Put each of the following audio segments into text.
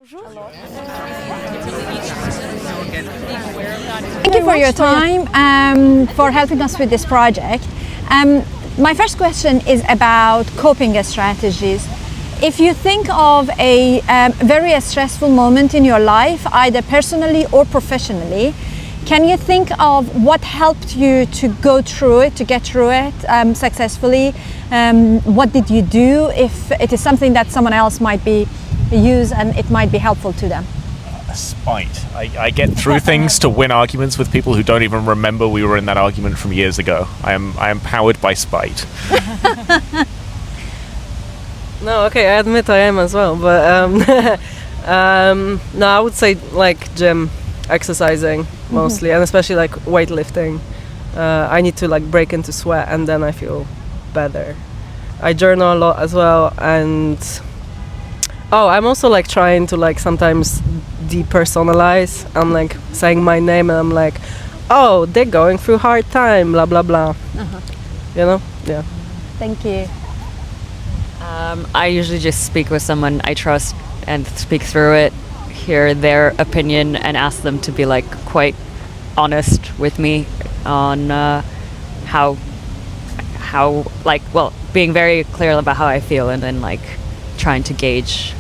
Thank you for your time, for helping us with this project. My first question is about coping strategies. If you think of a very stressful moment in your life, either personally or professionally, can you think of what helped you to go through it, to get through it successfully? What did you do if it is something that someone else might be use and it might be helpful to them? Spite. I get through things to win arguments with people who don't even remember we were in that argument from years ago. I am powered by spite. No, okay, I admit I am as well, but no, I would say like gym, exercising mostly, and especially like weightlifting. I need to like break into sweat and then I feel better. I journal a lot as well, and I'm also like trying to like sometimes depersonalize. I'm like saying my name and I'm like, oh, they're going through hard time, blah blah blah. You know? Yeah. Thank you. I usually just speak with someone I trust and speak through it, hear their opinion and ask them to be like quite honest with me on how like, well, being very clear about how I feel and then like trying to gauge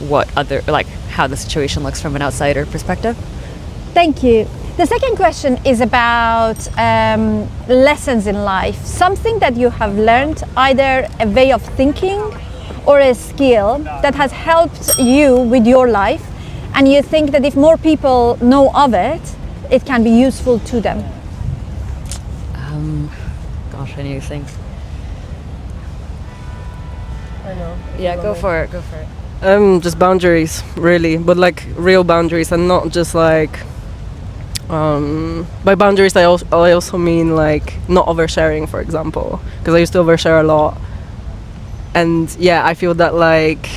how the situation looks from an outsider perspective. Thank you. The second question is about lessons in life, something that you have learned, either a way of thinking or a skill that has helped you with your life, and you think that if more people know of it, it can be useful to them. Gosh, I need to think. I know. Yeah, go for it. Just boundaries, really, but like real boundaries, and not just like. By boundaries, I also mean like not oversharing, for example, because I used to overshare a lot, and yeah, I feel that like,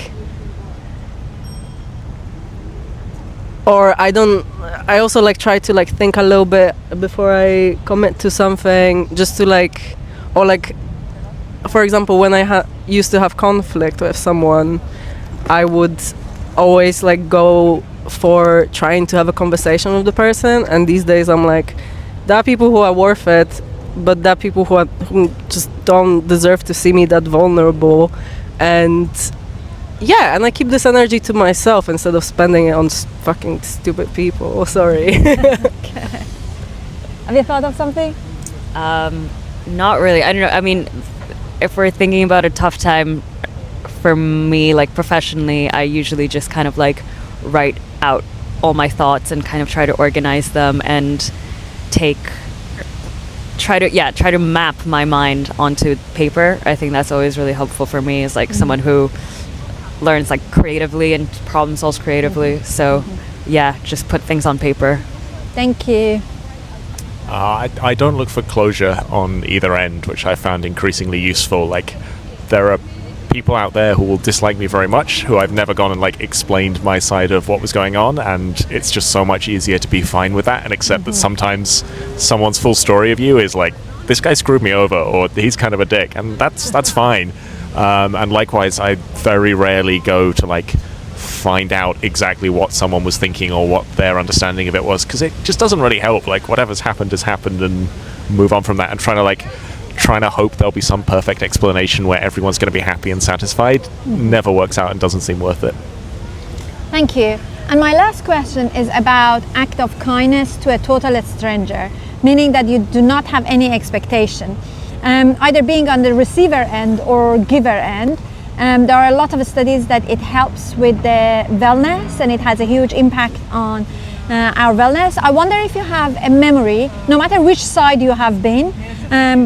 or I don't. I also like try to like think a little bit before I commit to something, just to like, or like, for example, when I used to have conflict with someone, I would always like go for trying to have a conversation with the person, and these days I'm like, there are people who are worth it, but there are people who just don't deserve to see me that vulnerable, and yeah, and I keep this energy to myself instead of spending it on fucking stupid people. Sorry. Okay. Have you thought of something? Not really. I don't know. I mean, if we're thinking about a tough time for me, like professionally, I usually just kind of like write out all my thoughts and kind of try to organize them and try to map my mind onto paper. I think that's always really helpful for me as like someone who learns like creatively and problem solves creatively. So yeah, just put things on paper. Thank you. I don't look for closure on either end, which I found increasingly useful. Like, there are people out there who will dislike me very much, who I've never gone and like explained my side of what was going on, and it's just so much easier to be fine with that and accept that sometimes someone's full story of you is like, this guy screwed me over, or he's kind of a dick, and that's fine. And likewise, I very rarely go to like find out exactly what someone was thinking or what their understanding of it was, because it just doesn't really help. Like, whatever's happened has happened, and move on from that, and trying to hope there'll be some perfect explanation where everyone's going to be happy and satisfied never works out and doesn't seem worth it. Thank you. And my last question is about act of kindness to a total stranger, meaning that you do not have any expectation, either being on the receiver end or giver end. There are a lot of studies that it helps with the wellness, and it has a huge impact on our wellness. I wonder if you have a memory, no matter which side you have been,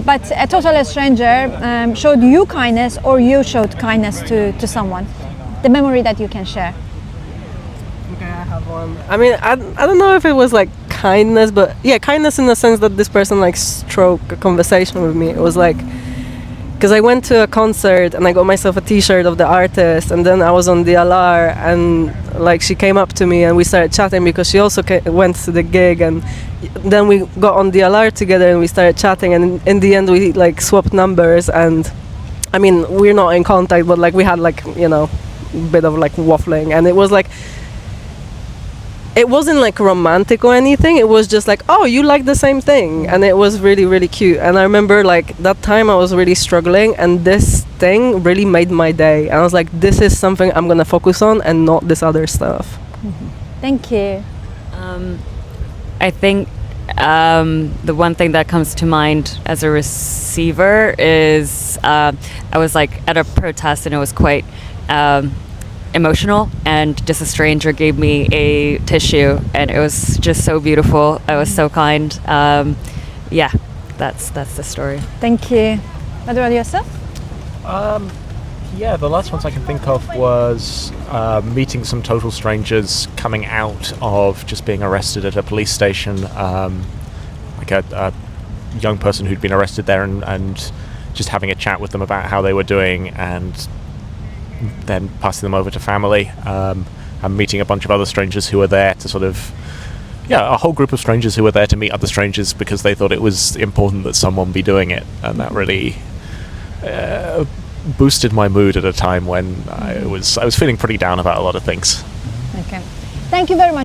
but a total stranger showed you kindness, or you showed kindness to someone. The memory that you can share. Okay, I have one. I mean, I don't know if it was like kindness, but yeah, kindness in the sense that this person like struck a conversation with me. It was like, because I went to a concert and I got myself a t-shirt of the artist, and then I was on the DLR, and like she came up to me and we started chatting because she also went to the gig, and then we got on the DLR together and we started chatting, and in the end we like swapped numbers, and I mean, we're not in contact, but like we had like, you know, a bit of like waffling, and it was like, it wasn't like romantic or anything. It was just like, oh, you like the same thing, and it was really, really cute. And I remember like that time I was really struggling, and this thing really made my day. And I was like, this is something I'm gonna focus on and not this other stuff. Thank you. I think the one thing that comes to mind as a receiver is I was like at a protest, and it was quite emotional, and just a stranger gave me a tissue, and it was just so beautiful. I was so kind. Yeah, that's the story. Thank you. What about yourself? Yeah, the last ones I can think of was meeting some total strangers coming out of just being arrested at a police station, like a young person who'd been arrested there, and just having a chat with them about how they were doing, and then passing them over to family, and meeting a bunch of other strangers who were there to sort of, a whole group of strangers who were there to meet other strangers because they thought it was important that someone be doing it, and that really boosted my mood at a time when I was feeling pretty down about a lot of things. Okay. Thank you very much.